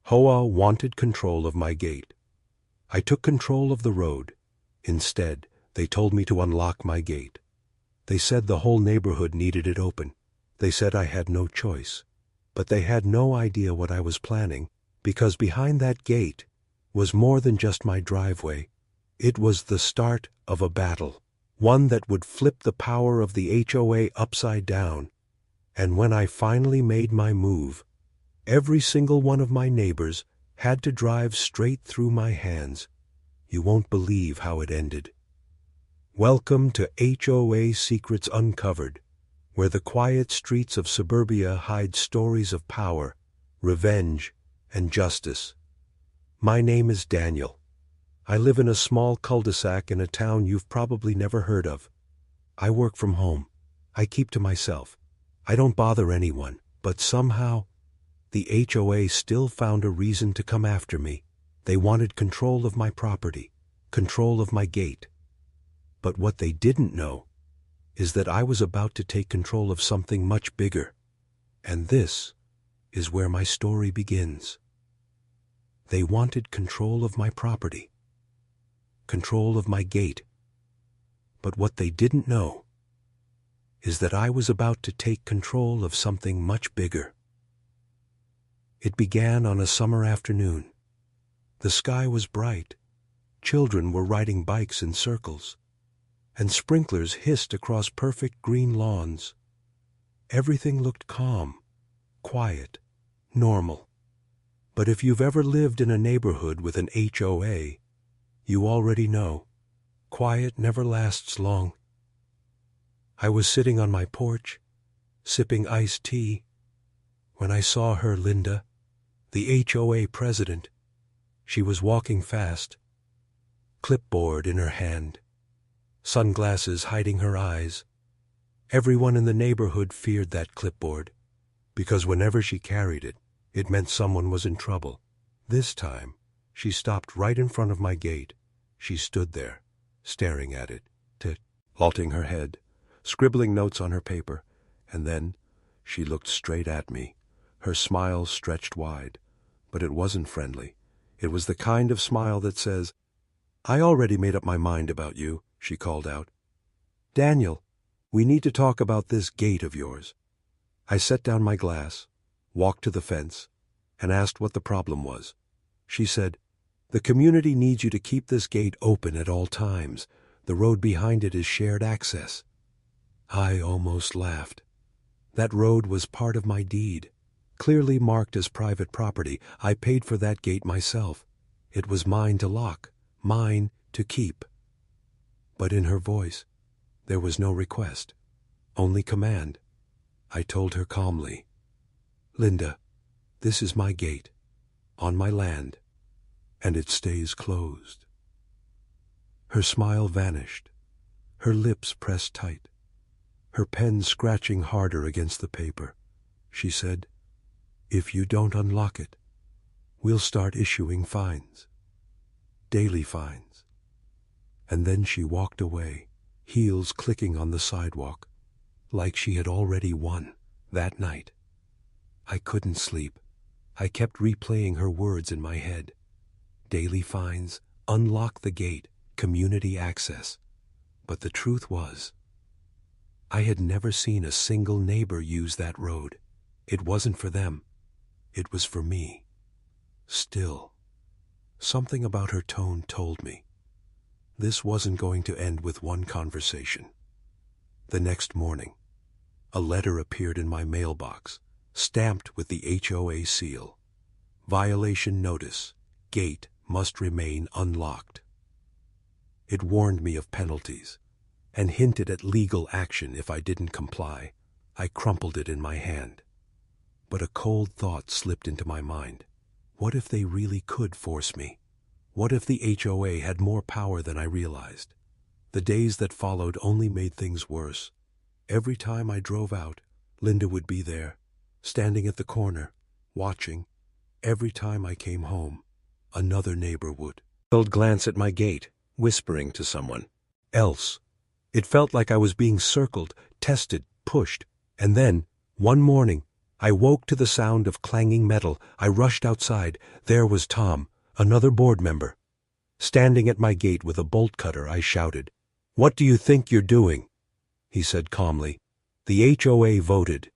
HOA wanted control of my gate. I took control of the road. Instead, they told me to unlock my gate. They said the whole neighborhood needed it open. They said I had no choice. But they had no idea what I was planning, because behind that gate was more than just my driveway. It was the start of a battle, one that would flip the power of the HOA upside down. And when I finally made my move, every single one of my neighbors had to drive straight through my hands. You won't believe how it ended. Welcome to HOA Secrets Uncovered, where the quiet streets of suburbia hide stories of power, revenge, and justice. My name is Daniel. I live in a small cul-de-sac in a town you've probably never heard of. I work from home. I keep to myself. I don't bother anyone, but somehow, the HOA still found a reason to come after me. They wanted control of my property, control of my gate. But what they didn't know is that I was about to take control of something much bigger. And this is where my story begins. They wanted control of my property, control of my gate. But what they didn't know is that I was about to take control of something much bigger. It began on a summer afternoon. The sky was bright. Children were riding bikes in circles, and sprinklers hissed across perfect green lawns. Everything looked calm, quiet, normal. But if you've ever lived in a neighborhood with an HOA, you already know, quiet never lasts long. I was sitting on my porch, sipping iced tea, when I saw her, Linda, the HOA president. She was walking fast, clipboard in her hand, sunglasses hiding her eyes. Everyone in the neighborhood feared that clipboard, because whenever she carried it, it meant someone was in trouble. This time, she stopped right in front of my gate. She stood there, staring at it, tilting her head, scribbling notes on her paper, and then she looked straight at me. Her smile stretched wide, but it wasn't friendly. It was the kind of smile that says, "I already made up my mind about you," she called out. "Daniel, we need to talk about this gate of yours." I set down my glass, walked to the fence, and asked what the problem was. She said, "The community needs you to keep this gate open at all times. The road behind it is shared access." I almost laughed. That road was part of my deed, clearly marked as private property. I paid for that gate myself. It was mine to lock, mine to keep. But in her voice, there was no request, only command. I told her calmly, "Linda, this is my gate, on my land, and it stays closed." Her smile vanished, her lips pressed tight, her pen scratching harder against the paper. She said, "If you don't unlock it, we'll start issuing fines, daily fines." And then she walked away, heels clicking on the sidewalk, like she had already won that night. I couldn't sleep. I kept replaying her words in my head. Daily fines, unlock the gate, community access. But the truth was, I had never seen a single neighbor use that road. It wasn't for them. It was for me. Still, something about her tone told me this wasn't going to end with one conversation. The next morning, a letter appeared in my mailbox, stamped with the HOA seal. Violation notice. Gate must remain unlocked. It warned me of penalties and hinted at legal action if I didn't comply. I crumpled it in my hand. But a cold thought slipped into my mind. What if they really could force me? What if the HOA had more power than I realized? The days that followed only made things worse. Every time I drove out, Linda would be there, standing at the corner, watching. Every time I came home, another neighbor would glance at my gate, whispering to someone else. It felt like I was being circled, tested, pushed, and then, one morning, I woke to the sound of clanging metal. I rushed outside. There was Tom, another board member. Standing at my gate with a bolt cutter, I shouted, "What do you think you're doing?" He said calmly, "The HOA voted.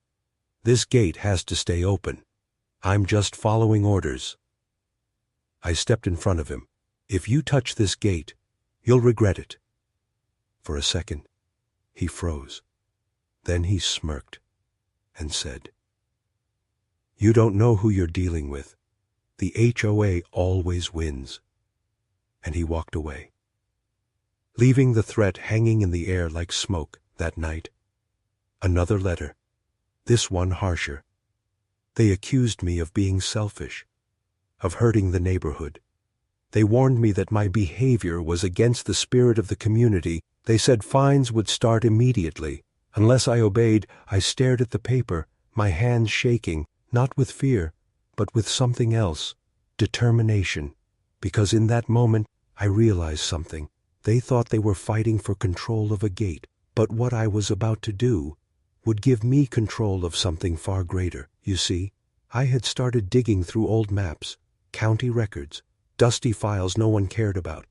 This gate has to stay open. I'm just following orders." I stepped in front of him. "If you touch this gate, you'll regret it." For a second, he froze. Then he smirked and said, "You don't know who you're dealing with. The HOA always wins." And he walked away, leaving the threat hanging in the air like smoke that night. Another letter, this one harsher. They accused me of being selfish, of hurting the neighborhood. They warned me that my behavior was against the spirit of the community. They said fines would start immediately. Unless I obeyed, I stared at the paper, my hands shaking, not with fear, but with something else, determination. Because in that moment, I realized something. They thought they were fighting for control of a gate, but what I was about to do would give me control of something far greater. You see, I had started digging through old maps, county records, dusty files no one cared about.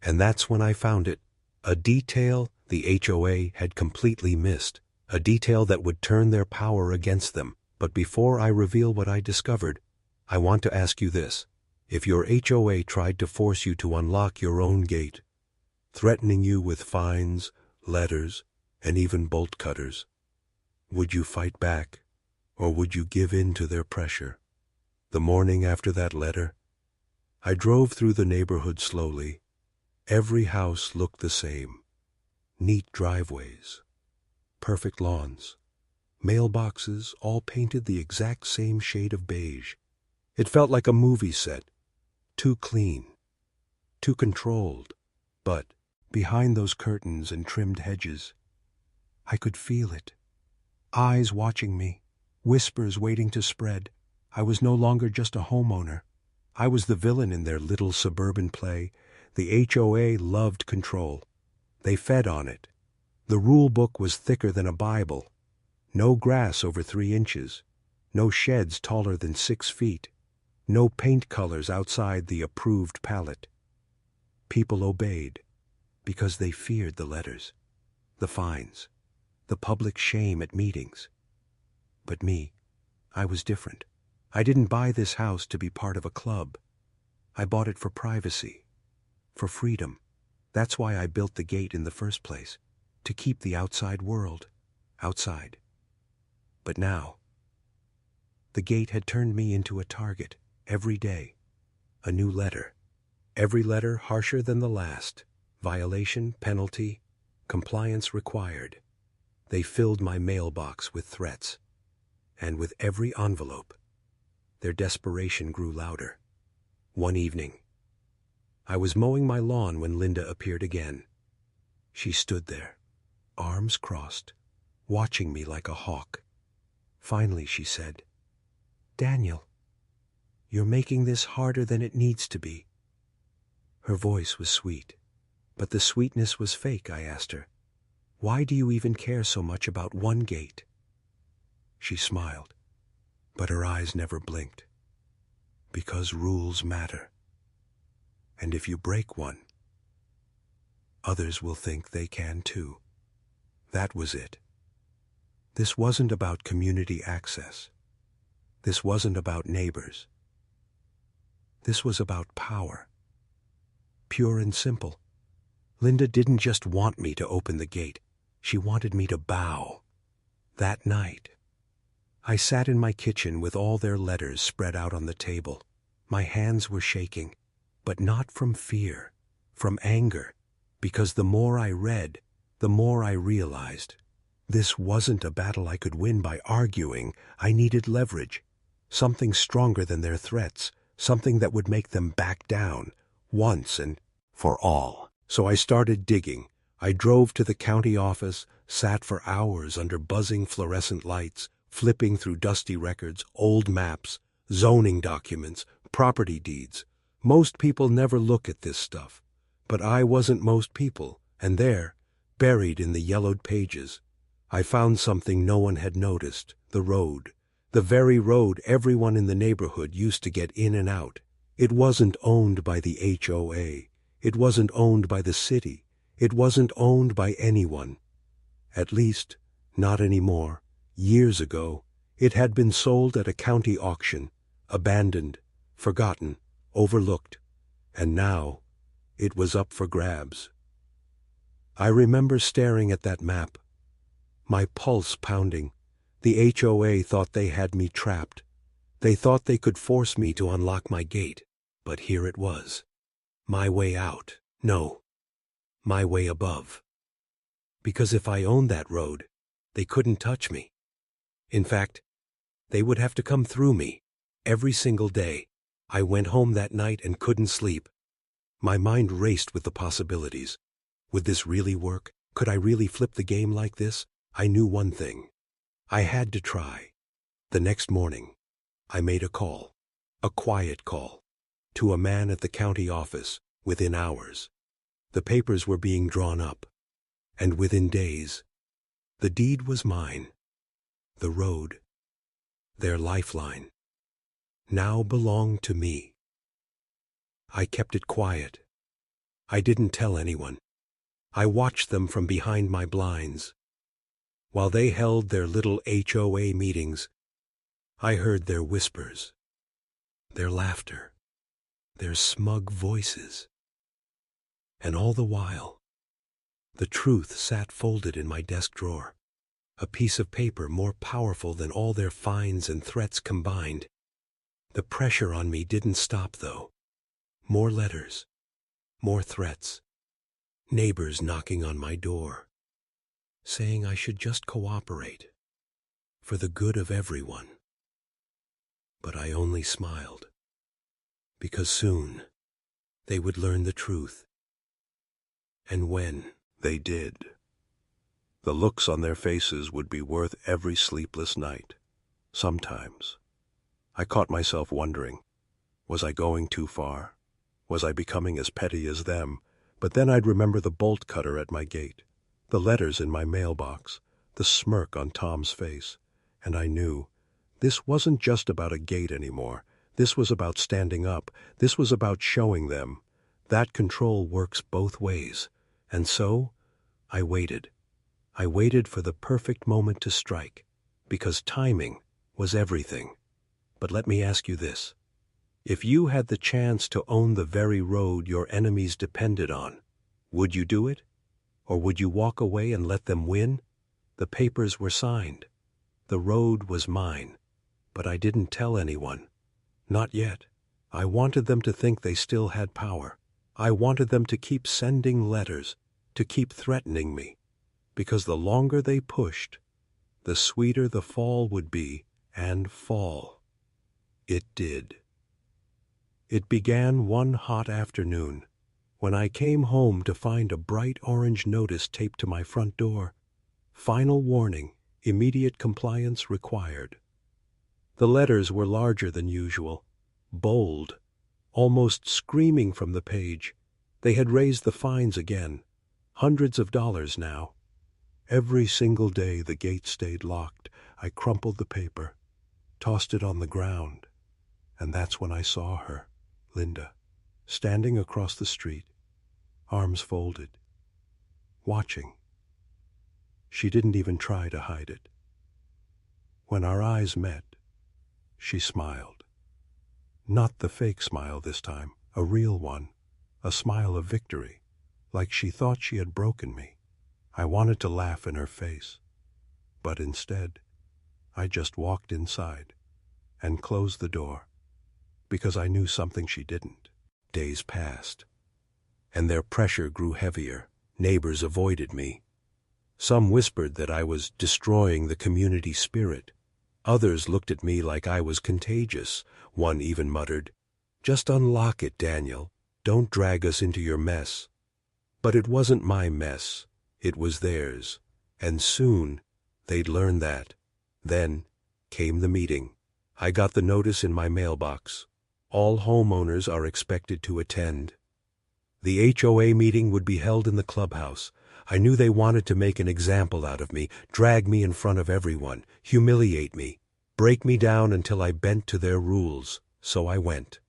And that's when I found it. A detail the HOA had completely missed. A detail that would turn their power against them. But before I reveal what I discovered, I want to ask you this. If your HOA tried to force you to unlock your own gate, threatening you with fines, letters, and even bolt cutters, would you fight back, or would you give in to their pressure? The morning after that letter, I drove through the neighborhood slowly. Every house looked the same. Neat driveways, perfect lawns, mailboxes all painted the exact same shade of beige. It felt like a movie set, too clean, too controlled. But behind those curtains and trimmed hedges, I could feel it. Eyes watching me, whispers waiting to spread. I was no longer just a homeowner. I was the villain in their little suburban play. The HOA loved control. They fed on it. The rule book was thicker than a Bible. No grass over 3 inches. No sheds taller than 6 feet. No paint colors outside the approved palette. People obeyed because they feared the letters, the fines, the public shame at meetings. But me, I was different. I didn't buy this house to be part of a club. I bought it for privacy, for freedom. That's why I built the gate in the first place, to keep the outside world outside. But now, the gate had turned me into a target every day. A new letter. Every letter harsher than the last. Violation, penalty, compliance required. They filled my mailbox with threats. And with every envelope, their desperation grew louder. One evening, I was mowing my lawn when Linda appeared again. She stood there, arms crossed, watching me like a hawk. Finally, she said, "Daniel, you're making this harder than it needs to be." Her voice was sweet, but the sweetness was fake. I asked her, "Why do you even care so much about one gate?" She smiled, but her eyes never blinked. "Because rules matter. And if you break one, others will think they can too." That was it. This wasn't about community access. This wasn't about neighbors. This was about power. Pure and simple. Linda didn't just want me to open the gate. She wanted me to bow. That night, I sat in my kitchen with all their letters spread out on the table. My hands were shaking, but not from fear, from anger, because the more I read, the more I realized this wasn't a battle I could win by arguing. I needed leverage, something stronger than their threats, something that would make them back down, once and for all. So I started digging. I drove to the county office, sat for hours under buzzing fluorescent lights, flipping through dusty records, old maps, zoning documents, property deeds. Most people never look at this stuff. But I wasn't most people, and there, buried in the yellowed pages, I found something no one had noticed: the road, The very road everyone in the neighborhood used to get in and out. It wasn't owned by the HOA. It wasn't owned by the city. It wasn't owned by anyone. At least, not anymore. Years ago, it had been sold at a county auction, abandoned, forgotten, overlooked, and now it was up for grabs. I remember staring at that map, my pulse pounding. The HOA thought they had me trapped. They thought they could force me to unlock my gate, but here it was. My way out. No, my way above. Because if I owned that road, they couldn't touch me. In fact, they would have to come through me every single day. I went home that night and couldn't sleep. My mind raced with the possibilities. Would this really work? Could I really flip the game like this? I knew one thing. I had to try. The next morning, I made a call, a quiet call, to a man at the county office within hours. The papers were being drawn up, and within days, the deed was mine. The road, their lifeline, now belonged to me. I kept it quiet. I didn't tell anyone. I watched them from behind my blinds. While they held their little HOA meetings, I heard their whispers, their laughter, their smug voices. And all the while, the truth sat folded in my desk drawer, a piece of paper more powerful than all their fines and threats combined. The pressure on me didn't stop, though. More letters, more threats, neighbors knocking on my door, saying I should just cooperate, for the good of everyone. But I only smiled, because soon they would learn the truth. And when they did, the looks on their faces would be worth every sleepless night. Sometimes I caught myself wondering, was I going too far? Was I becoming as petty as them? But then I'd remember the bolt cutter at my gate, the letters in my mailbox, the smirk on Tom's face, and I knew this wasn't just about a gate anymore. This was about standing up. This was about showing them that control works both ways. And so I waited. I waited for the perfect moment to strike, because timing was everything. But let me ask you this. If you had the chance to own the very road your enemies depended on, would you do it? Or would you walk away and let them win? The papers were signed. The road was mine. But I didn't tell anyone. Not yet. I wanted them to think they still had power. I wanted them to keep sending letters, to keep threatening me. Because the longer they pushed, the sweeter the fall would be, and fall. It did. It began one hot afternoon, when I came home to find a bright orange notice taped to my front door. Final warning, immediate compliance required. The letters were larger than usual, bold, almost screaming from the page. They had raised the fines again, hundreds of dollars now. Every single day the gate stayed locked. I crumpled the paper, tossed it on the ground, and that's when I saw her, Linda, standing across the street, arms folded, watching. She didn't even try to hide it. When our eyes met, she smiled. Not the fake smile this time, a real one, a smile of victory, like she thought she had broken me. I wanted to laugh in her face, but instead, I just walked inside and closed the door, because I knew something she didn't. Days passed, and their pressure grew heavier. Neighbors avoided me. Some whispered that I was destroying the community spirit. Others looked at me like I was contagious. One even muttered, "Just unlock it, Daniel. Don't drag us into your mess." But it wasn't my mess. It was theirs. And soon they'd learn that. Then came the meeting. I got the notice in my mailbox. All homeowners are expected to attend. The HOA meeting would be held in the clubhouse. I knew they wanted to make an example out of me, drag me in front of everyone, humiliate me. break me down until I bent to their rules, so I went.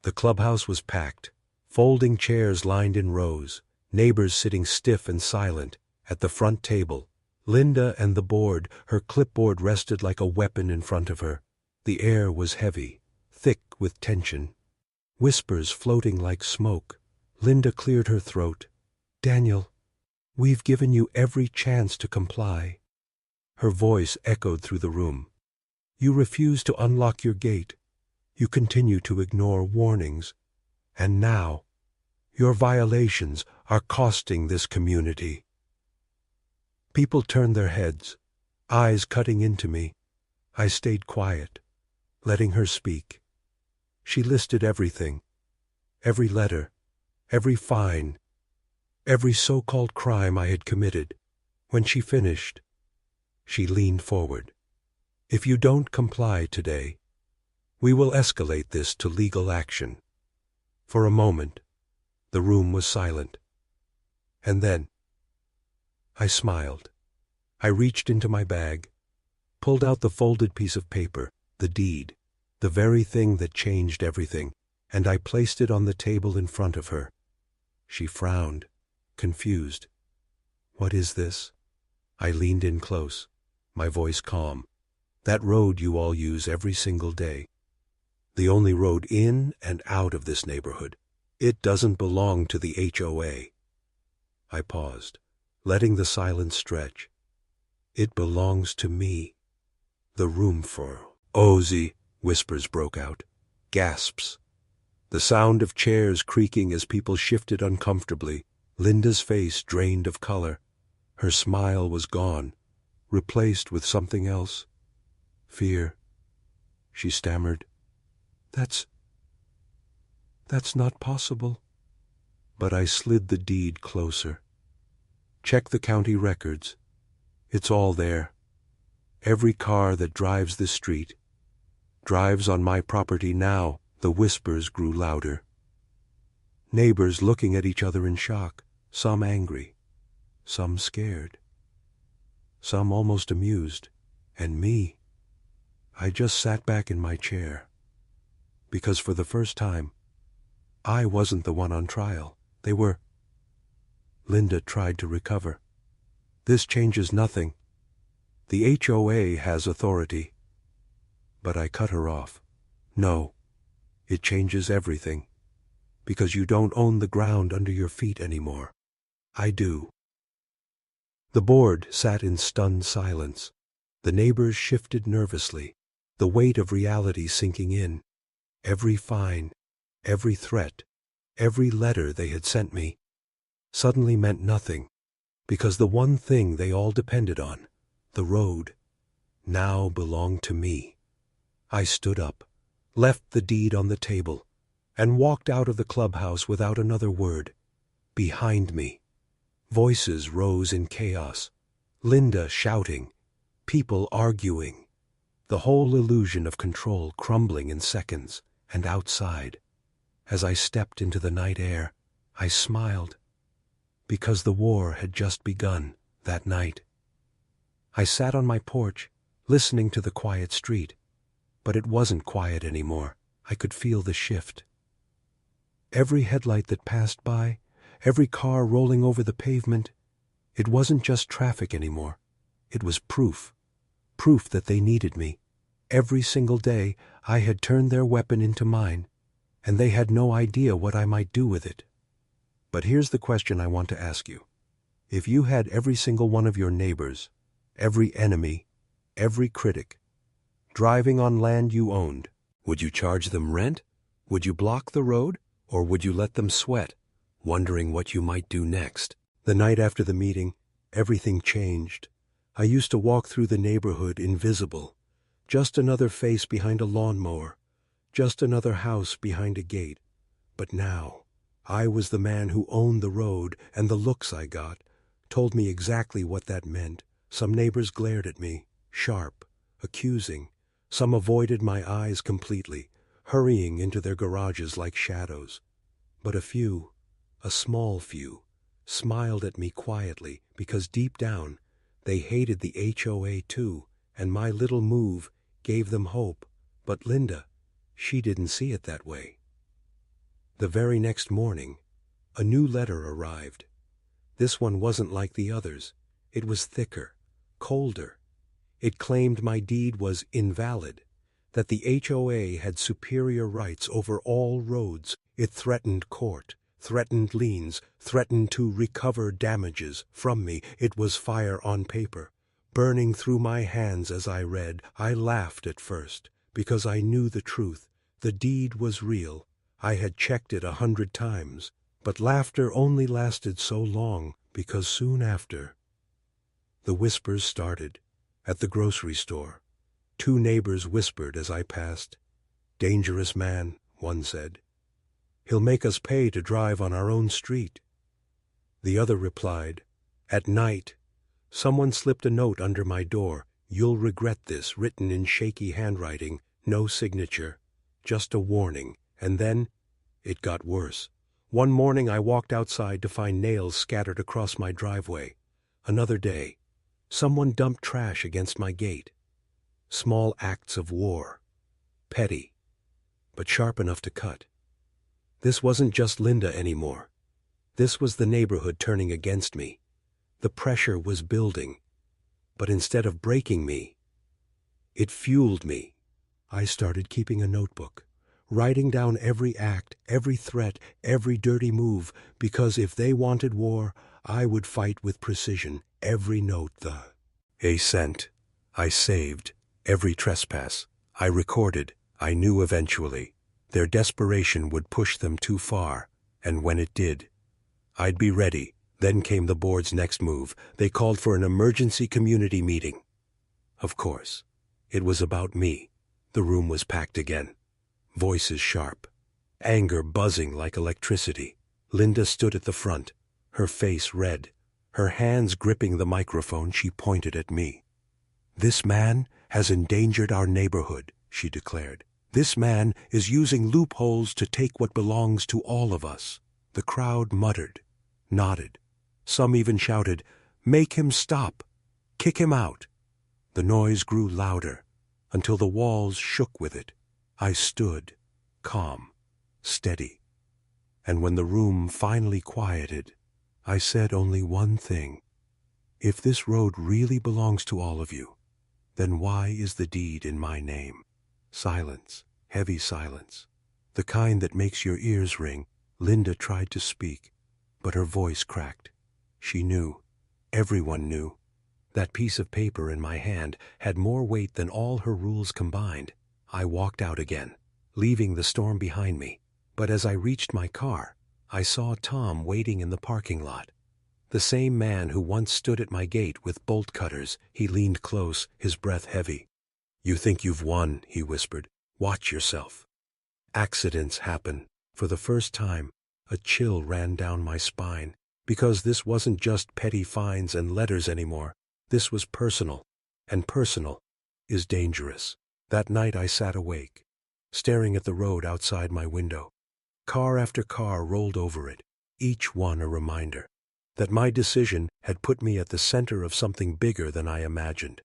The clubhouse was packed, folding chairs lined in rows, neighbors sitting stiff and silent at the front table. Linda and the board, her clipboard rested like a weapon in front of her. The air was heavy, thick with tension. Whispers floating like smoke. Linda cleared her throat. "Daniel, we've given you every chance to comply." Her voice echoed through the room. "You refuse to unlock your gate. You continue to ignore warnings. And now, your violations are costing this community." People turned their heads, eyes cutting into me. I stayed quiet, letting her speak. She listed everything, every letter, every fine, every so-called crime I had committed. When she finished, she leaned forward. "If you don't comply today, we will escalate this to legal action." For a moment, the room was silent. And then, I smiled. I reached into my bag, pulled out the folded piece of paper, the deed, the very thing that changed everything, and I placed it on the table in front of her. She frowned, confused. "What is this?" I leaned in close, my voice calm. "That road you all use every single day. The only road in and out of this neighborhood. It doesn't belong to the HOA. I paused, letting the silence stretch. "It belongs to me." "The room for Ozzy," whispers broke out. Gasps. The sound of chairs creaking as people shifted uncomfortably. Linda's face drained of color. Her smile was gone, replaced with something else. "Fear," she stammered. That's not possible." But I slid the deed closer. "Check the county records. It's all there. Every car that drives this street drives on my property now." The whispers grew louder. Neighbors looking at each other in shock, some angry, some scared, some almost amused. And me, I just sat back in my chair. Because for the first time, I wasn't the one on trial. They were. Linda tried to recover. "This changes nothing. The HOA has authority." But I cut her off. "No, it changes everything. Because you don't own the ground under your feet anymore. I do." The board sat in stunned silence. The neighbors shifted nervously, the weight of reality sinking in. Every fine, every threat, every letter they had sent me suddenly meant nothing, because the one thing they all depended on, the road, now belonged to me. I stood up, left the deed on the table, and walked out of the clubhouse without another word. Behind me, voices rose in chaos. Linda shouting, people arguing, the whole illusion of control crumbling in seconds. And outside, as I stepped into the night air, I smiled, because the war had just begun that night. I sat on my porch, listening to the quiet street, but it wasn't quiet anymore. I could feel the shift. Every headlight that passed by, every car rolling over the pavement, it wasn't just traffic anymore. It was proof that they needed me. Every single day I had turned their weapon into mine, and they had no idea what I might do with it. But here's the question I want to ask you. If you had every single one of your neighbors, every enemy, every critic, driving on land you owned, would you charge them rent? Would you block the road? Or would you let them sweat, wondering what you might do next? The night after the meeting, everything changed. I used to walk through the neighborhood invisible, just another face behind a lawnmower, just another house behind a gate. But now, I was the man who owned the road, and the looks I got told me exactly what that meant. Some neighbors glared at me, sharp, accusing. Some avoided my eyes completely, hurrying into their garages like shadows. But a few, a small few, smiled at me quietly because deep down they hated the HOA too, and my little move gave them hope, but Linda, she didn't see it that way. The very next morning, a new letter arrived. This one wasn't like the others. It was thicker, colder. It claimed my deed was invalid, that the HOA had superior rights over all roads. It threatened court, threatened liens, threatened to recover damages from me. It was fire on paper, burning through my hands as I read. I laughed at first, because I knew the truth. The deed was real. I had checked it 100 times. But laughter only lasted so long, because soon after, the whispers started. At the grocery store, 2 neighbors whispered as I passed. "Dangerous man," one said. "He'll make us pay to drive on our own street." The other replied, "At night, someone slipped a note under my door. You'll regret this," written in shaky handwriting, no signature, just a warning. And then it got worse. One morning I walked outside to find nails scattered across my driveway. Another day, someone dumped trash against my gate. Small acts of war. Petty, but sharp enough to cut. This wasn't just Linda anymore. This was the neighborhood turning against me. The pressure was building. But instead of breaking me, it fueled me. I started keeping a notebook, writing down every act, every threat, every dirty move, because if they wanted war, I would fight with precision. Every note, a cent, I saved. Every trespass, I recorded. I knew eventually their desperation would push them too far, and when it did, I'd be ready. Then came the board's next move. They called for an emergency community meeting. Of course, it was about me. The room was packed again. Voices sharp, anger buzzing like electricity. Linda stood at the front, her face red, her hands gripping the microphone. She pointed at me. "This man has endangered our neighborhood," she declared. "This man is using loopholes to take what belongs to all of us." The crowd muttered, nodded. Some even shouted, "Make him stop! Kick him out!" The noise grew louder, until the walls shook with it. I stood, calm, steady. And when the room finally quieted, I said only one thing. "If this road really belongs to all of you, then why is the deed in my name?" Silence, heavy silence, the kind that makes your ears ring. Linda tried to speak, but her voice cracked. She knew, everyone knew, that piece of paper in my hand had more weight than all her rules combined. I walked out again, leaving the storm behind me. But as I reached my car, I saw Tom waiting in the parking lot. The same man who once stood at my gate with bolt cutters. He leaned close, his breath heavy. "You think you've won," he whispered. "Watch yourself." Accidents happen. For the first time, a chill ran down my spine, because this wasn't just petty fines and letters anymore. This was personal, and personal is dangerous. That night I sat awake, staring at the road outside my window. Car after car rolled over it, each one a reminder that my decision had put me at the center of something bigger than I imagined.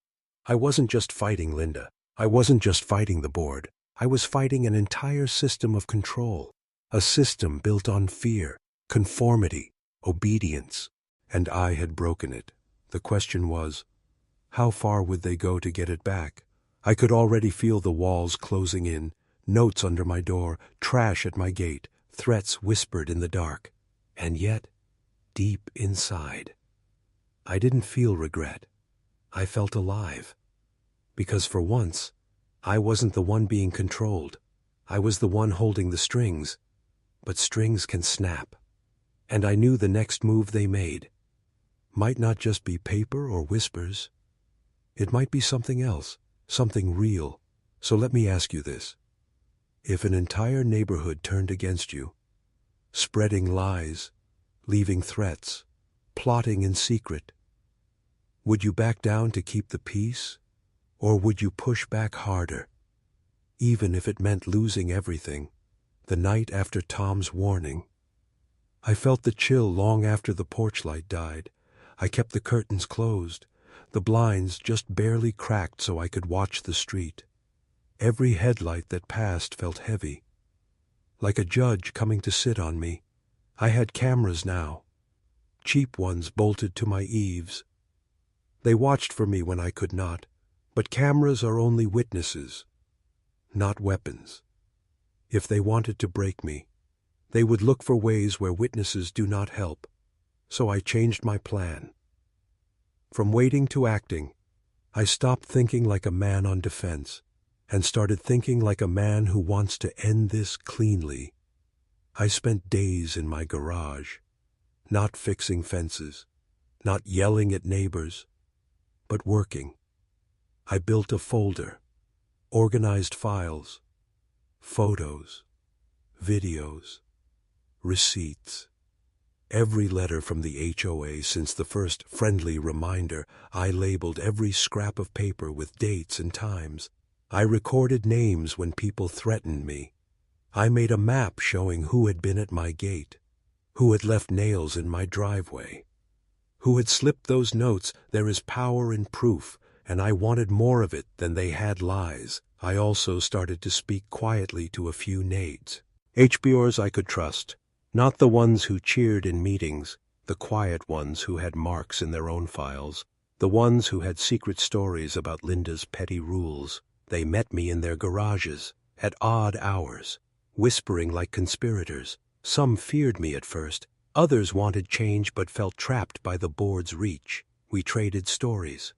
I wasn't just fighting Linda. I wasn't just fighting the board. I was fighting an entire system of control, a system built on fear, conformity, obedience, and I had broken it. The question was, how far would they go to get it back? I could already feel the walls closing in, notes under my door, trash at my gate, threats whispered in the dark. And yet, deep inside, I didn't feel regret. I felt alive. Because for once, I wasn't the one being controlled. I was the one holding the strings. But strings can snap. And I knew the next move they made might not just be paper or whispers. It might be something else, something real. So let me ask you this. If an entire neighborhood turned against you, spreading lies, leaving threats, plotting in secret, would you back down to keep the peace? Or would you push back harder, even if it meant losing everything? The night after Tom's warning, I felt the chill long after the porch light died. I kept the curtains closed, the blinds just barely cracked so I could watch the street. Every headlight that passed felt heavy, like a judge coming to sit on me. I had cameras now, cheap ones bolted to my eaves. They watched for me when I could not, but cameras are only witnesses, not weapons. If they wanted to break me, they would look for ways where witnesses do not help. So I changed my plan. From waiting to acting, I stopped thinking like a man on defense and started thinking like a man who wants to end this cleanly. I spent days in my garage, not fixing fences, not yelling at neighbors, but working. I built a folder, organized files, photos, videos, receipts. Every letter from the HOA since the first friendly reminder. I labeled every scrap of paper with dates and times. I recorded names when people threatened me. I made a map showing who had been at my gate, who had left nails in my driveway, who had slipped those notes. There is power in proof, and I wanted more of it than they had lies. I also started to speak quietly to a few nades. HBOers I could trust. Not the ones who cheered in meetings, the quiet ones who had marks in their own files, the ones who had secret stories about Linda's petty rules. They met me in their garages, at odd hours, whispering like conspirators. Some feared me at first, others wanted change but felt trapped by the board's reach. We traded stories.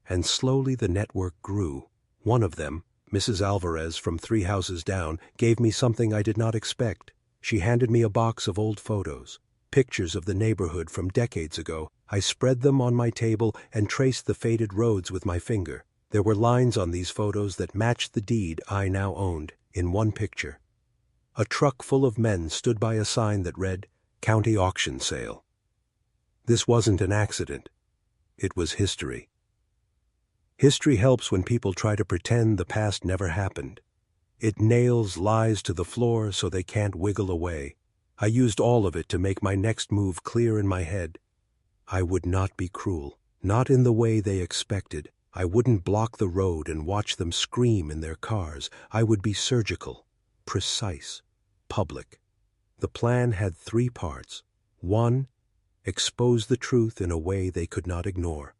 And slowly the network grew. One of them, Mrs. Alvarez from 3 houses down, gave me something I did not expect. She handed me a box of old photos, pictures of the neighborhood from decades ago. I spread them on my table and traced the faded roads with my finger. There were lines on these photos that matched the deed I now owned. In one picture, a truck full of men stood by a sign that read, "County Auction Sale." This wasn't an accident. It was history. History helps when people try to pretend the past never happened. It nails lies to the floor so they can't wiggle away. I used all of it to make my next move clear in my head. I would not be cruel, not in the way they expected. I wouldn't block the road and watch them scream in their cars. I would be surgical, precise, public. The plan had 3 parts. 1, expose the truth in a way they could not ignore.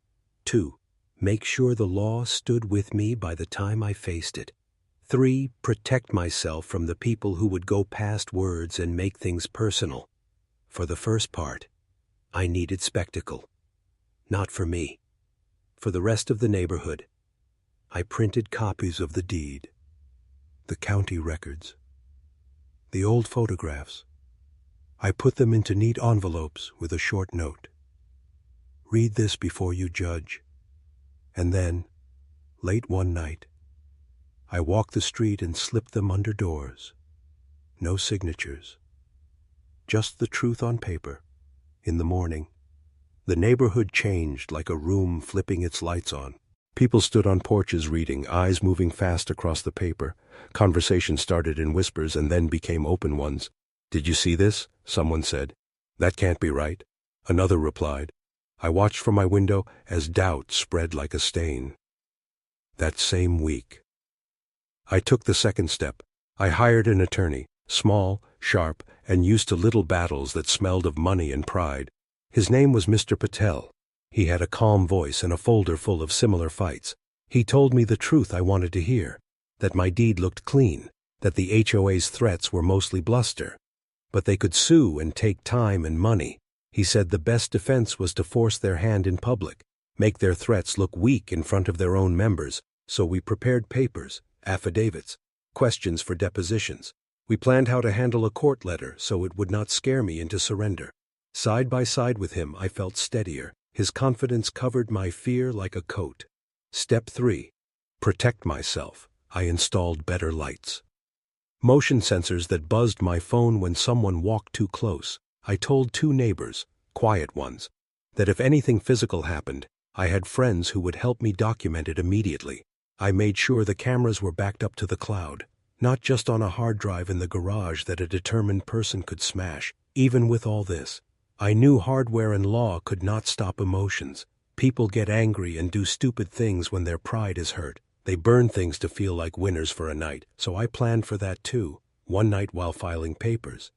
2, make sure the law stood with me by the time I faced it. 3, protect myself from the people who would go past words and make things personal. For the first part, I needed spectacle. Not for me. For the rest of the neighborhood, I printed copies of the deed, the county records, the old photographs. I put them into neat envelopes with a short note. Read this before you judge. And then, late one night, I walked the street and slipped them under doors. No signatures. Just the truth on paper. In the morning, the neighborhood changed like a room flipping its lights on. People stood on porches reading, eyes moving fast across the paper. Conversation started in whispers and then became open ones. "Did you see this?" someone said. "That can't be right." Another replied. I watched from my window as doubt spread like a stain. That same week, I took the second step. I hired an attorney, small, sharp, and used to little battles that smelled of money and pride. His name was Mr. Patel. He had a calm voice and a folder full of similar fights. He told me the truth I wanted to hear, that my deed looked clean, that the HOA's threats were mostly bluster, but they could sue and take time and money. He said the best defense was to force their hand in public, make their threats look weak in front of their own members. So we prepared papers, affidavits, questions for depositions. We planned how to handle a court letter so it would not scare me into surrender. Side by side with him, I felt steadier. His confidence covered my fear like a coat. Step 3. Protect myself. I installed better lights. Motion sensors that buzzed my phone when someone walked too close. I told 2 neighbors, quiet ones, that if anything physical happened, I had friends who would help me document it immediately. I made sure the cameras were backed up to the cloud, not just on a hard drive in the garage that a determined person could smash. Even with all this, I knew hardware and law could not stop emotions. People get angry and do stupid things when their pride is hurt. They burn things to feel like winners for a night, so I planned for that too, one night while filing papers.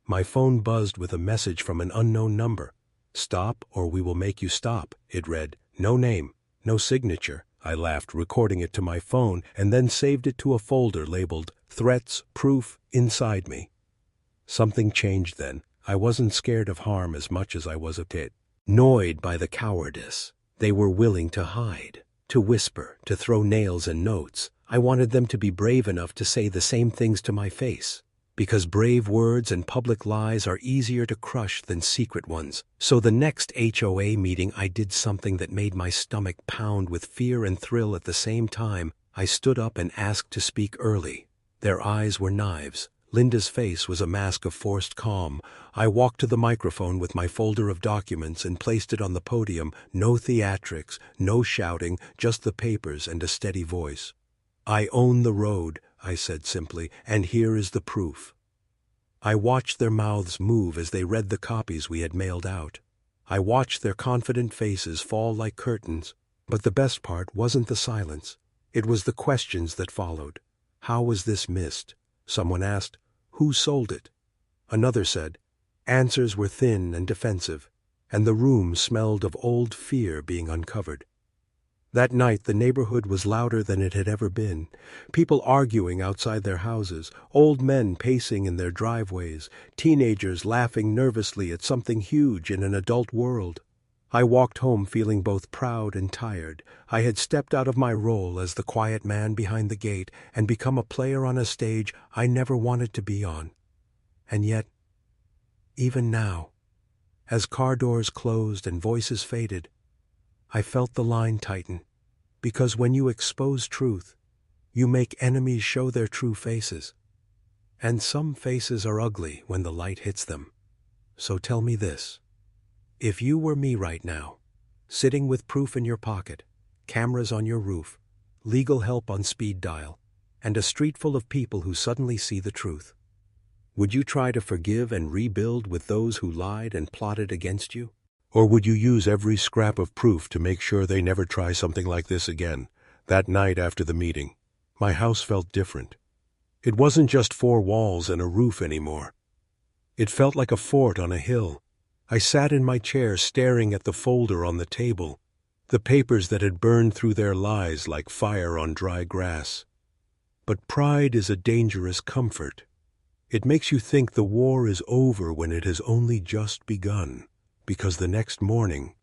My phone buzzed with a message from an unknown number. "Stop or we will make you stop," it read. No name, no signature. I laughed, recording it to my phone, and then saved it to a folder labeled Threats, Proof, inside me. Something changed then. I wasn't scared of harm as much as I was of it. Annoyed by the cowardice. They were willing to hide, to whisper, to throw nails and notes. I wanted them to be brave enough to say the same things to my face, because brave words and public lies are easier to crush than secret ones. So the next HOA meeting I did something that made my stomach pound with fear and thrill at the same time. I stood up and asked to speak early. Their eyes were knives. Linda's face was a mask of forced calm. I walked to the microphone with my folder of documents and placed it on the podium. No theatrics, no shouting, just the papers and a steady voice. "I own the road," I said simply, "and here is the proof." I watched their mouths move as they read the copies we had mailed out. I watched their confident faces fall like curtains. But the best part wasn't the silence. It was the questions that followed. How was this missed? Someone asked, "Who sold it?" Another said, answers were thin and defensive, and the room smelled of old fear being uncovered. That night the neighborhood was louder than it had ever been. People arguing outside their houses, old men pacing in their driveways, teenagers laughing nervously at something huge in an adult world. I walked home feeling both proud and tired. I had stepped out of my role as the quiet man behind the gate and become a player on a stage I never wanted to be on. And yet, even now, as car doors closed and voices faded, I felt the line tighten. Because when you expose truth, you make enemies show their true faces. And some faces are ugly when the light hits them. So tell me this. If you were me right now, sitting with proof in your pocket, cameras on your roof, legal help on speed dial, and a street full of people who suddenly see the truth, would you try to forgive and rebuild with those who lied and plotted against you? Or would you use every scrap of proof to make sure they never try something like this again? That night after the meeting, my house felt different. It wasn't just four walls and a roof anymore. It felt like a fort on a hill. I sat in my chair staring at the folder on the table, the papers that had burned through their lies like fire on dry grass. But pride is a dangerous comfort. It makes you think the war is over when it has only just begun, because the next morning,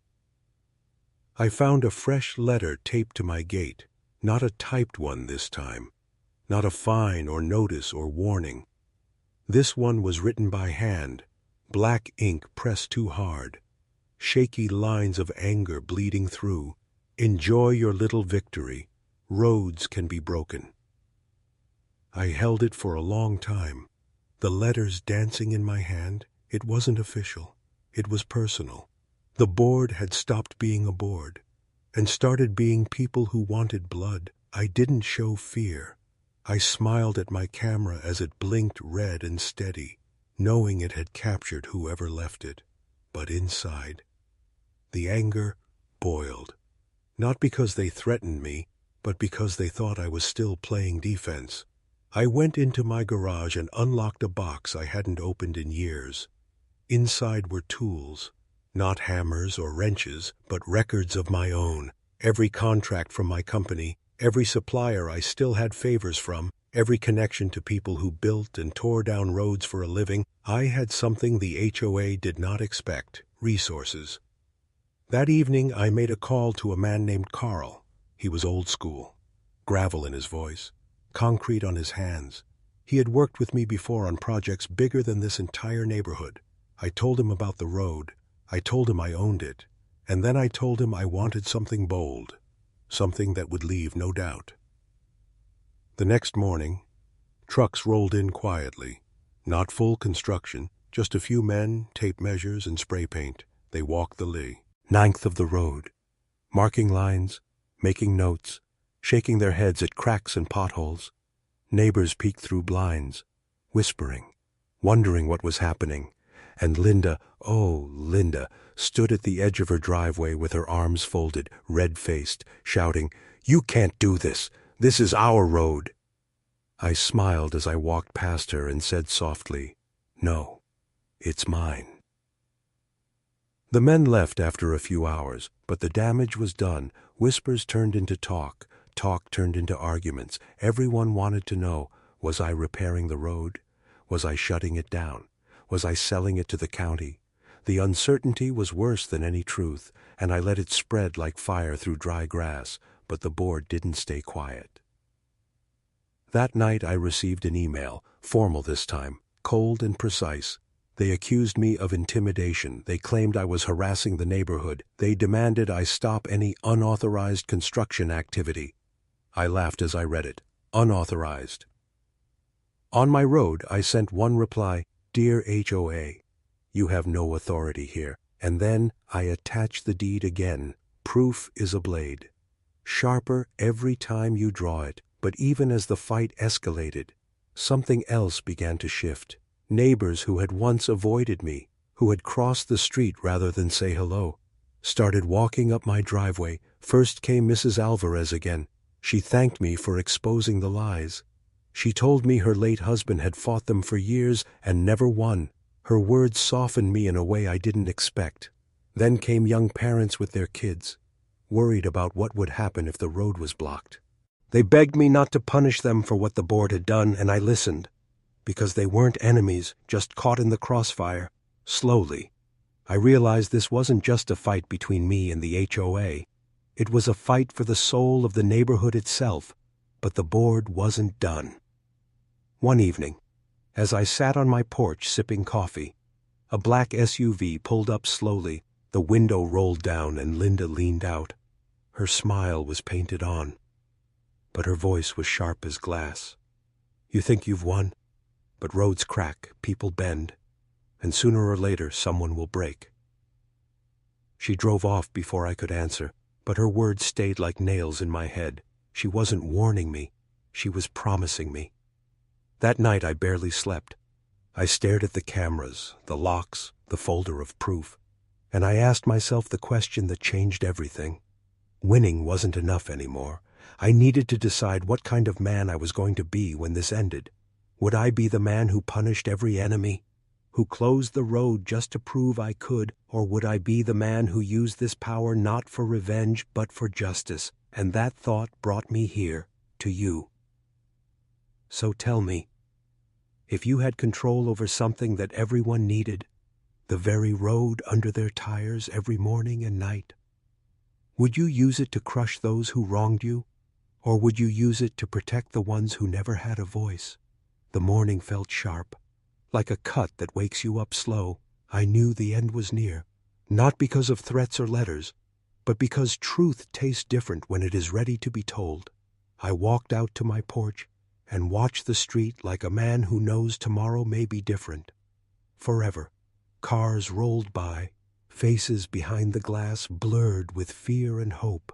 I found a fresh letter taped to my gate, not a typed one this time, not a fine or notice or warning. This one was written by hand, black ink pressed too hard, shaky lines of anger bleeding through. "Enjoy your little victory. Roads can be broken." I held it for a long time, the letters dancing in my hand. It wasn't official. It was personal. The board had stopped being a board and started being people who wanted blood. I didn't show fear. I smiled at my camera as it blinked red and steady, knowing it had captured whoever left it. But inside, the anger boiled. Not because they threatened me, but because they thought I was still playing defense. I went into my garage and unlocked a box I hadn't opened in years. Inside were tools, not hammers or wrenches, but records of my own. Every contract from my company, every supplier I still had favors from, every connection to people who built and tore down roads for a living. I had something the HOA did not expect: resources. That evening I made a call to a man named Carl. He was old school, gravel in his voice, concrete on his hands. He had worked with me before on projects bigger than this entire neighborhood. I told him about the road. I told him I owned it. And then I told him I wanted something bold, something that would leave no doubt. The next morning, trucks rolled in quietly. Not full construction, just a few men, tape measures, and spray paint. They walked the length of the road, marking lines, making notes, shaking their heads at cracks and potholes. Neighbors peeked through blinds, whispering, wondering what was happening. And Linda, oh, Linda, stood at the edge of her driveway with her arms folded, red-faced, shouting, "You can't do this. This is our road." I smiled as I walked past her and said softly, "No, it's mine." The men left after a few hours, but the damage was done. Whispers turned into talk. Talk turned into arguments. Everyone wanted to know, was I repairing the road? Was I shutting it down? Was I selling it to the county? The uncertainty was worse than any truth, and I let it spread like fire through dry grass, but the board didn't stay quiet. That night I received an email, formal this time, cold and precise. They accused me of intimidation. They claimed I was harassing the neighborhood. They demanded I stop any unauthorized construction activity. I laughed as I read it. Unauthorized. On my road, I sent one reply, "Dear HOA, you have no authority here." And then I attached the deed again. Proof is a blade. Sharper every time you draw it. But even as the fight escalated, something else began to shift. Neighbors who had once avoided me, who had crossed the street rather than say hello, started walking up my driveway. First came Mrs. Alvarez again. She thanked me for exposing the lies. She told me her late husband had fought them for years and never won. Her words softened me in a way I didn't expect. Then came young parents with their kids, worried about what would happen if the road was blocked. They begged me not to punish them for what the board had done, and I listened. Because they weren't enemies, just caught in the crossfire. Slowly, I realized this wasn't just a fight between me and the HOA. It was a fight for the soul of the neighborhood itself, but the board wasn't done. One evening, as I sat on my porch sipping coffee, a black SUV pulled up slowly. The window rolled down and Linda leaned out. Her smile was painted on, but her voice was sharp as glass. "You think you've won? But roads crack, people bend, and sooner or later someone will break." She drove off before I could answer, but her words stayed like nails in my head. She wasn't warning me, she was promising me. That night I barely slept. I stared at the cameras, the locks, the folder of proof, and I asked myself the question that changed everything. Winning wasn't enough anymore. I needed to decide what kind of man I was going to be when this ended. Would I be the man who punished every enemy, who closed the road just to prove I could, or would I be the man who used this power not for revenge but for justice? And that thought brought me here, to you. So tell me, if you had control over something that everyone needed, the very road under their tires every morning and night, would you use it to crush those who wronged you, or would you use it to protect the ones who never had a voice? The morning felt sharp, like a cut that wakes you up slow. I knew the end was near, not because of threats or letters, but because truth tastes different when it is ready to be told. I walked out to my porch and watched the street like a man who knows tomorrow may be different. Forever, cars rolled by, faces behind the glass blurred with fear and hope.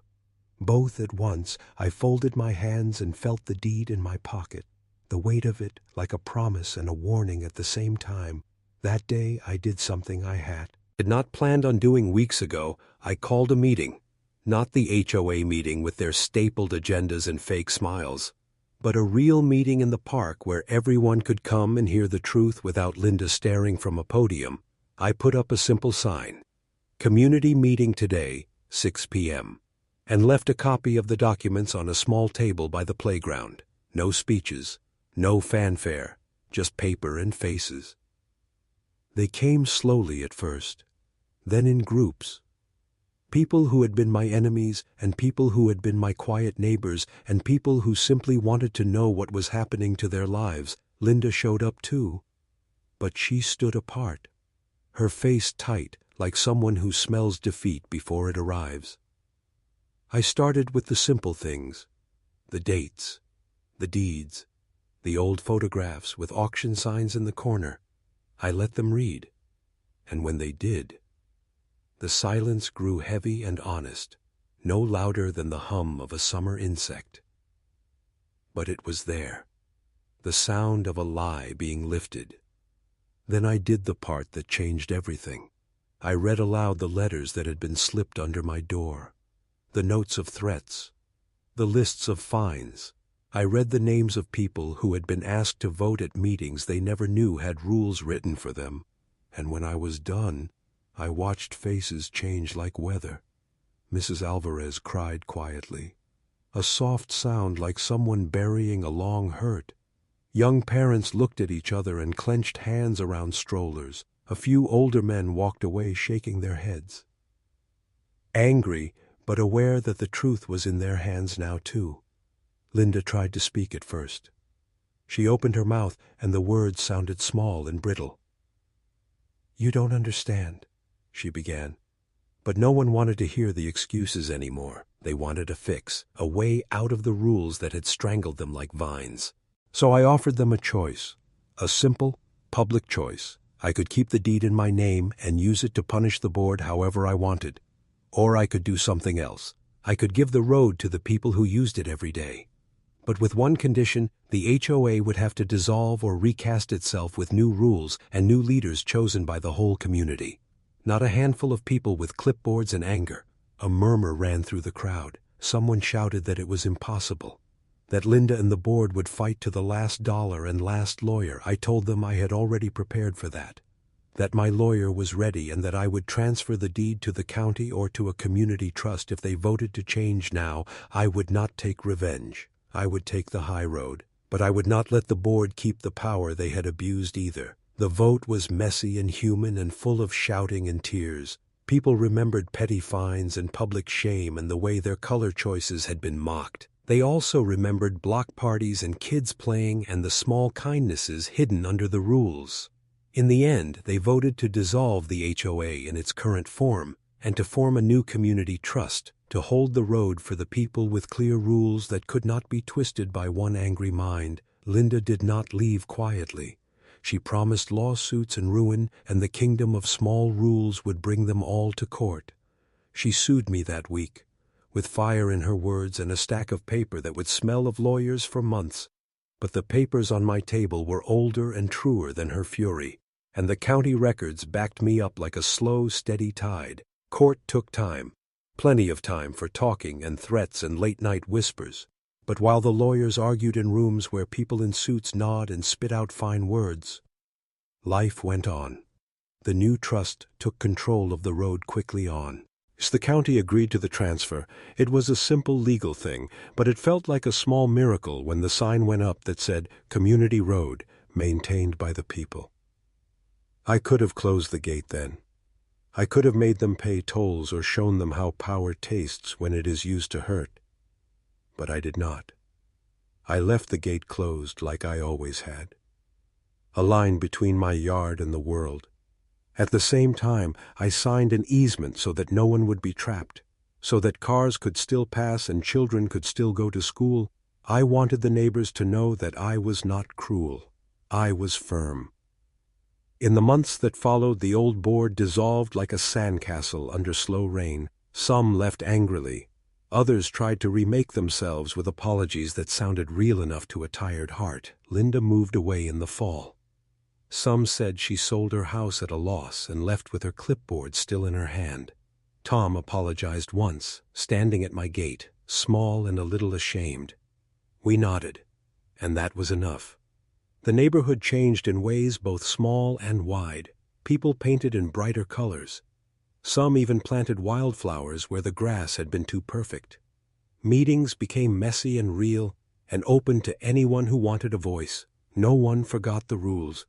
Both at once, I folded my hands and felt the deed in my pocket. The weight of it like a promise and a warning at the same time. That day I did something I had not planned on doing weeks ago. I called a meeting. Not the HOA meeting with their stapled agendas and fake smiles, but a real meeting in the park where everyone could come and hear the truth without Linda staring from a podium. I put up a simple sign, "Community meeting today, 6 p.m., and left a copy of the documents on a small table by the playground. No speeches. No fanfare, just paper and faces. They came slowly at first, then in groups. People who had been my enemies, and people who had been my quiet neighbors, and people who simply wanted to know what was happening to their lives. Linda showed up too, but she stood apart, her face tight like someone who smells defeat before it arrives. I started with the simple things, the dates, the deeds, the old photographs with auction signs in the corner. I let them read, and when they did, the silence grew heavy and honest, no louder than the hum of a summer insect. But it was there, the sound of a lie being lifted. Then I did the part that changed everything. I read aloud the letters that had been slipped under my door, the notes of threats, The lists of fines. I read the names of people who had been asked to vote at meetings they never knew had rules written for them, and when I was done, I watched faces change like weather. Mrs. Alvarez cried quietly. A soft sound like someone burying a long hurt. Young parents looked at each other and clenched hands around strollers. A few older men walked away shaking their heads. Angry, but aware that the truth was in their hands now too. Linda tried to speak at first. She opened her mouth and the words sounded small and brittle. "You don't understand," she began. But no one wanted to hear the excuses anymore. They wanted a fix, a way out of the rules that had strangled them like vines. So I offered them a choice, a simple, public choice. I could keep the deed in my name and use it to punish the board however I wanted. Or I could do something else. I could give the road to the people who used it every day. But with one condition, the HOA would have to dissolve or recast itself with new rules and new leaders chosen by the whole community. Not a handful of people with clipboards and anger. A murmur ran through the crowd. Someone shouted that it was impossible. That Linda and the board would fight to the last dollar and last lawyer. I told them I had already prepared for that. That my lawyer was ready and that I would transfer the deed to the county or to a community trust if they voted to change now. I would not take revenge. I would take the high road. But I would not let the board keep the power they had abused either. The vote was messy and human and full of shouting and tears. People remembered petty fines and public shame and the way their color choices had been mocked. They also remembered block parties and kids playing and the small kindnesses hidden under the rules. In the end, they voted to dissolve the HOA in its current form and to form a new community trust, to hold the road for the people with clear rules that could not be twisted by one angry mind. Linda did not leave quietly. She promised lawsuits and ruin, and the kingdom of small rules would bring them all to court. She sued me that week, with fire in her words and a stack of paper that would smell of lawyers for months. But the papers on my table were older and truer than her fury, and the county records backed me up like a slow, steady tide. Court took time, plenty of time for talking and threats and late-night whispers. But while the lawyers argued in rooms where people in suits nod and spit out fine words, life went on. The new trust took control of the road quickly on. As the county agreed to the transfer, it was a simple legal thing, but it felt like a small miracle when the sign went up that said, "Community Road, maintained by the people." I could have closed the gate then. I could have made them pay tolls or shown them how power tastes when it is used to hurt. But I did not. I left the gate closed like I always had. A line between my yard and the world. At the same time, I signed an easement so that no one would be trapped, so that cars could still pass and children could still go to school. I wanted the neighbors to know that I was not cruel. I was firm. In the months that followed, the old board dissolved like a sandcastle under slow rain. Some left angrily. Others tried to remake themselves with apologies that sounded real enough to a tired heart. Linda moved away in the fall. Some said she sold her house at a loss and left with her clipboard still in her hand. Tom apologized once, standing at my gate, small and a little ashamed. We nodded, and that was enough. The neighborhood changed in ways both small and wide. People painted in brighter colors. Some even planted wildflowers where the grass had been too perfect. Meetings became messy and real and open to anyone who wanted a voice. No one forgot the rules.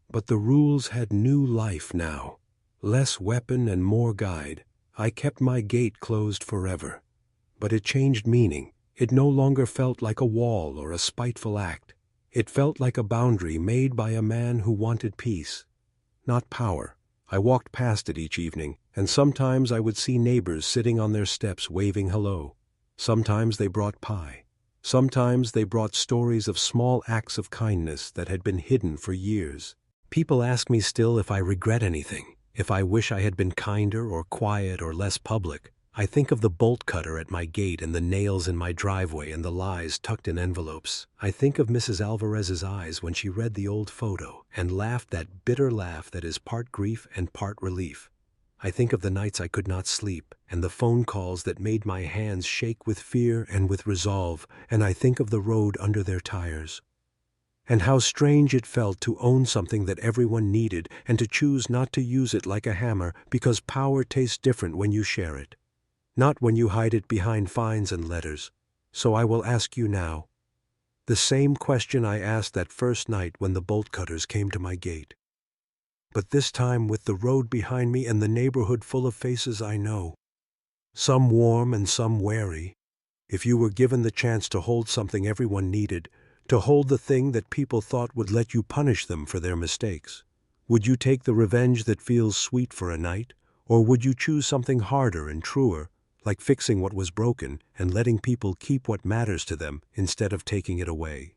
But the rules had new life now. Less weapon and more guide. I kept my gate closed forever. But it changed meaning. It no longer felt like a wall or a spiteful act. It felt like a boundary made by a man who wanted peace, not power. I walked past it each evening, and sometimes I would see neighbors sitting on their steps waving hello. Sometimes they brought pie. Sometimes they brought stories of small acts of kindness that had been hidden for years. People ask me still if I regret anything, if I wish I had been kinder or quiet or less public. I think of the bolt cutter at my gate and the nails in my driveway and the lies tucked in envelopes. I think of Mrs. Alvarez's eyes when she read the old photo and laughed that bitter laugh that is part grief and part relief. I think of the nights I could not sleep, and the phone calls that made my hands shake with fear and with resolve, and I think of the road under their tires. And how strange it felt to own something that everyone needed and to choose not to use it like a hammer, because power tastes different when you share it, not when you hide it behind fines and letters. So I will ask you now the same question I asked that first night when the bolt cutters came to my gate. But this time with the road behind me and the neighborhood full of faces I know, some warm and some wary. If you were given the chance to hold something everyone needed, to hold the thing that people thought would let you punish them for their mistakes, would you take the revenge that feels sweet for a night, or would you choose something harder and truer, like fixing what was broken and letting people keep what matters to them instead of taking it away?